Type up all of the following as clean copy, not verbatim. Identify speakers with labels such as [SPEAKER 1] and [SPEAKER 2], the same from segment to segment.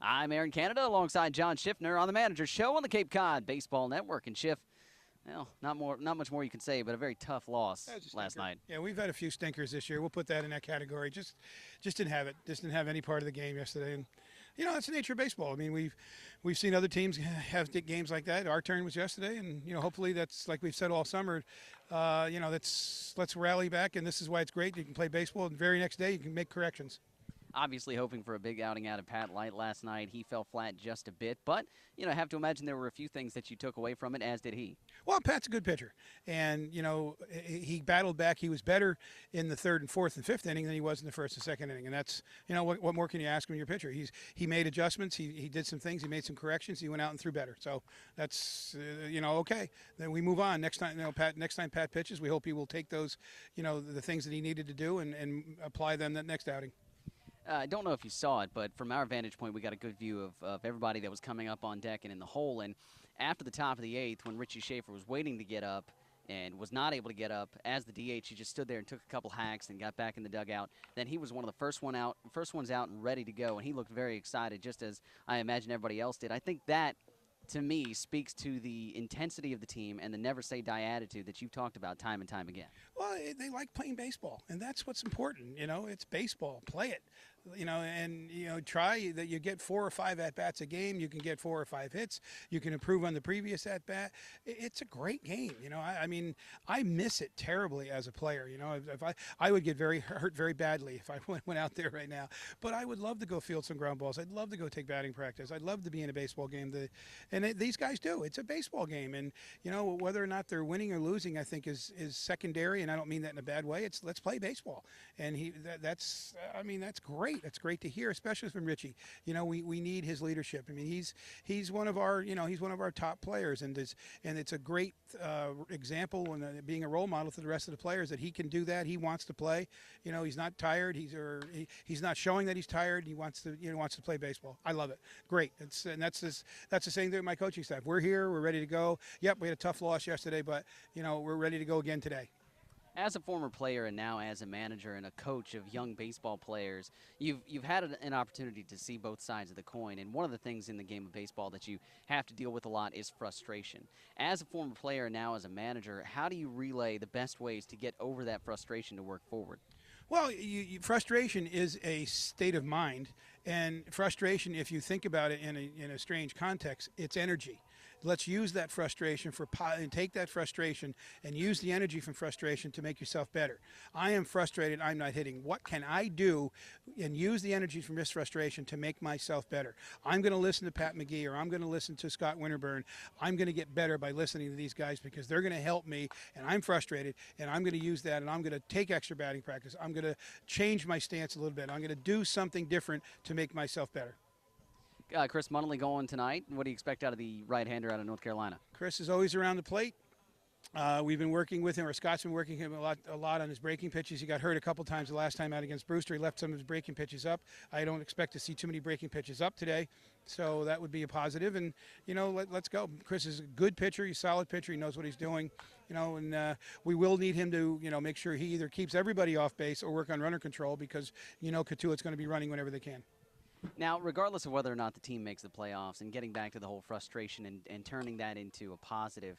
[SPEAKER 1] I'm Aaron Canada alongside John Schiffner on the Manager Show on the Cape Cod Baseball Network. And Schiff, well, not much more you can say, but a very tough loss
[SPEAKER 2] That was a
[SPEAKER 1] last
[SPEAKER 2] stinker.
[SPEAKER 1] night.
[SPEAKER 2] Yeah, we've had a few stinkers this year. We'll put that in that category. Just didn't have it. Just didn't have any part of the game yesterday. And that's the nature of baseball. I mean, we've seen other teams have games like that. Our turn was yesterday, and hopefully that's like we've said all summer. Let's rally back, and this is why it's great. You can play baseball, and the very next day you can make corrections.
[SPEAKER 1] Obviously hoping for a big outing out of Pat Light last night. He fell flat just a bit, but, I have to imagine there were a few things that you took away from it, as did he.
[SPEAKER 2] Well, Pat's a good pitcher, and he battled back. He was better in the third and fourth and fifth inning than he was in the first and second inning, and that's what more can you ask from your pitcher? He made adjustments. He did some things. He made some corrections. He went out and threw better. So that's okay. Then we move on. Next time, next time Pat pitches, we hope he will take those the things that he needed to do and apply them that next outing.
[SPEAKER 1] I don't know if you saw it, but from our vantage point, we got a good view of everybody that was coming up on deck and in the hole. And after the top of the eighth, when Richie Schaefer was waiting to get up and was not able to get up as the DH, he just stood there and took a couple hacks and got back in the dugout. Then he was one of the first ones out and ready to go, and he looked very excited, just as I imagine everybody else did. I think that, to me, speaks to the intensity of the team and the never say die attitude that you've talked about time and time again.
[SPEAKER 2] Well, they like playing baseball, and that's what's important. It's baseball. Play it. Try that. You get 4 or 5 at bats a game. You can get 4 or 5 hits. You can improve on the previous at bat. It's a great game. I mean, I miss it terribly as a player. If I would get very hurt very badly if I went out there right now. But I would love to go field some ground balls. I'd love to go take batting practice. I'd love to be in a baseball game. These guys do. It's a baseball game, and whether or not they're winning or losing, I think is secondary. And I don't mean that in a bad way. It's let's play baseball, and that's great. That's great to hear, especially from Richie. We need his leadership. I mean, he's one of our he's one of our top players, and it's a great example and being a role model to the rest of the players that he can do that. He wants to play. He's not tired. He's not showing that he's tired. He wants to play baseball. I love it. Great. That's the same thing with my coaching staff. We're here. We're ready to go. Yep, we had a tough loss yesterday, but we're ready to go again today.
[SPEAKER 1] As a former player and now as a manager and a coach of young baseball players, you've had an opportunity to see both sides of the coin. And one of the things in the game of baseball that you have to deal with a lot is frustration. As a former player and now as a manager, how do you relay the best ways to get over that frustration to work forward?
[SPEAKER 2] Well, frustration is a state of mind, and frustration, if you think about it in a strange context, it's energy. Let's use that frustration and take that frustration and use the energy from frustration to make yourself better. I am frustrated. I'm not hitting. What can I do and use the energy from this frustration to make myself better? I'm going to listen to Pat McGee, or I'm going to listen to Scott Winterburn. I'm going to get better by listening to these guys because they're going to help me, and I'm frustrated, and I'm going to use that, and I'm going to take extra batting practice. I'm going to change my stance a little bit. I'm going to do something different to make myself better.
[SPEAKER 1] Chris Munnelly going tonight. What do you expect out of the right-hander out of North Carolina?
[SPEAKER 2] Chris is always around the plate. We've been working with him, or Scott's been working him a lot on his breaking pitches. He got hurt a couple times the last time out against Brewster. He left some of his breaking pitches up. I don't expect to see too many breaking pitches up today, so that would be a positive. And let's go. Chris is a good pitcher. He's a solid pitcher. He knows what he's doing. And we will need him to make sure he either keeps everybody off base or work on runner control because Cotuit's going to be running whenever they can.
[SPEAKER 1] Now, regardless of whether or not the team makes the playoffs and getting back to the whole frustration and turning that into a positive,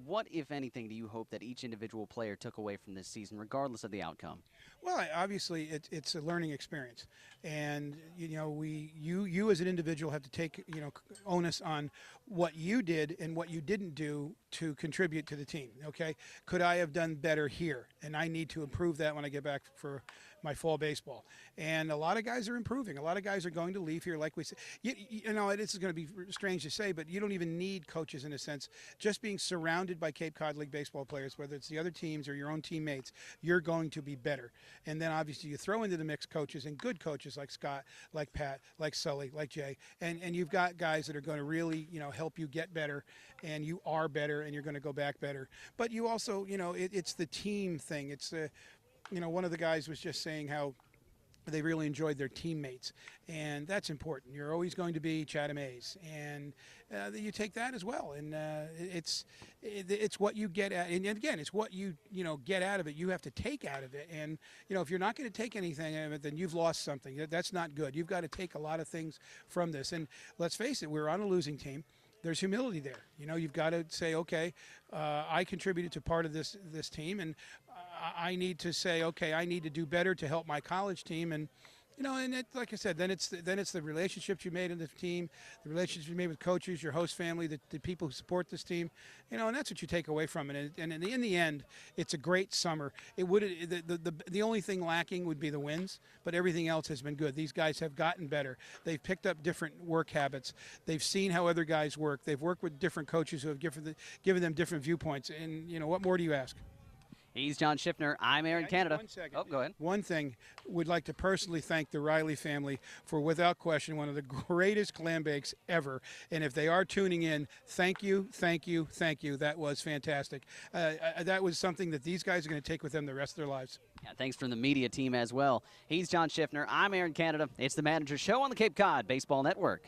[SPEAKER 1] what, if anything, do you hope that each individual player took away from this season, regardless of the outcome?
[SPEAKER 2] Well, obviously, it's a learning experience, and you as an individual have to take onus on what you did and what you didn't do to contribute to the team. Okay, could I have done better here? And I need to improve that when I get back for my fall baseball. And a lot of guys are improving. A lot of guys are going to leave here, like we said. This is going to be strange to say, but you don't even need coaches in a sense. Just being surrounded by Cape Cod League baseball players, whether it's the other teams or your own teammates, you're going to be better. And then obviously you throw into the mix coaches and good coaches like Scott, like Pat, like Sully, like Jay, and you've got guys that are going to really help you get better, and you are better, and you're going to go back better. But you also it's the team thing. It's one of the guys was just saying how they really enjoyed their teammates, and that's important. You're always going to be Chatham A's, and you take that as well. And it's what you get at, and again, it's what you get out of it. You have to take out of it, and if you're not going to take anything out of it, then you've lost something. That's not good. You've got to take a lot of things from this. And let's face it, we're on a losing team. There's humility there. You've got to say, okay, I contributed to part of this team, and I need to say, okay, I need to do better to help my college team. And like I said, then it's the relationships you made in the team, the relationships you made with coaches, your host family, the people who support this team, and that's what you take away from it. And in the end, it's a great summer. It would the only thing lacking would be the wins, but everything else has been good. These guys have gotten better. They've picked up different work habits. They've seen how other guys work. They've worked with different coaches who have given them different viewpoints. And what more do you ask?
[SPEAKER 1] He's John Schiffner. I'm Aaron Canada.
[SPEAKER 2] 1 second.
[SPEAKER 1] Oh, go ahead.
[SPEAKER 2] One thing, would like to personally thank the Riley family for, without question, one of the greatest clam bakes ever. And if they are tuning in, thank you, thank you, thank you. That was fantastic. That was something that these guys are going to take with them the rest of their lives.
[SPEAKER 1] Yeah, thanks from the media team as well. He's John Schiffner. I'm Aaron Canada. It's the Manager Show on the Cape Cod Baseball Network.